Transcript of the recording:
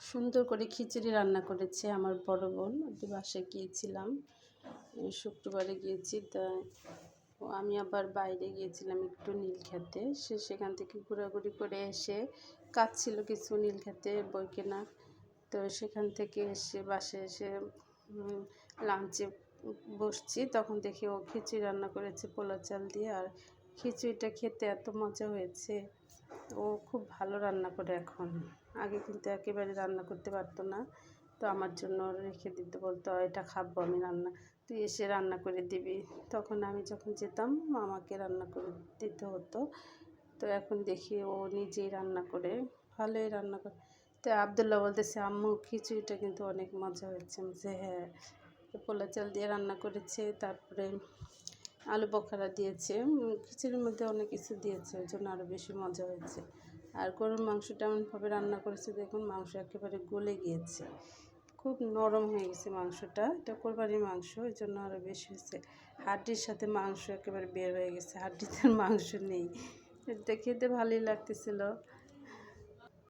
সুন্দর করে খিচুড়ি রান্না করেছে আমার বড় বোন। ওদের বাসায় গিয়েছিলাম, শুক্রবারে গিয়েছি। তাই আমি আবার বাইরে গিয়েছিলাম একটু নীলক্ষেতে। সেখান থেকে ঘোরাঘুরি করে এসে কাজ ছিল কিছু নীলক্ষেতে বই কেনার। তো সেখান থেকে এসে বাসায় এসে লাঞ্চে বসছি, তখন দেখি ও খিচুড়ি রান্না করেছে পোলা চাল দিয়ে। আর খিচুড়িটা খেতে এত মজা হয়েছে। ও খুব ভালো রান্না করে এখন। আগে কিন্তু একেবারে রান্না করতে পারতো না। তো আমার জন্য রেখে দিতে বলতো, এটা খাবো আমি রান্না, তুই এসে রান্না করে দিবি। তখন আমি যখন যেতাম আমাকে রান্না করে দিতে হতো। তো এখন দেখি ও নিজেই রান্না করে, ভালোই রান্না করে। তো আবদুল্লাহ বলতেছে, আম্মু খিচুড়িটা কিন্তু অনেক মজা হয়েছে। যে হ্যাঁ, পোলা চাল দিয়ে রান্না করেছে, তারপরে আলু বখরা দিয়েছে, খিচুড়ির মধ্যে অনেক কিছু দিয়েছে, ওই জন্য আরও বেশি মজা হয়েছে। আর গরুর মাংসটা এমনভাবে রান্না করেছে, দেখুন মাংস একেবারে গলে গিয়েছে, খুব নরম হয়ে গেছে মাংসটা। এটা কোরবানির মাংস, ওই জন্য আরও বেশি হয়েছে। হাড্ডির সাথে মাংস একেবারে বের হয়ে গেছে, হাড্ডিতে মাংস নেই। এটা খেতে ভালোই লাগতেছিল।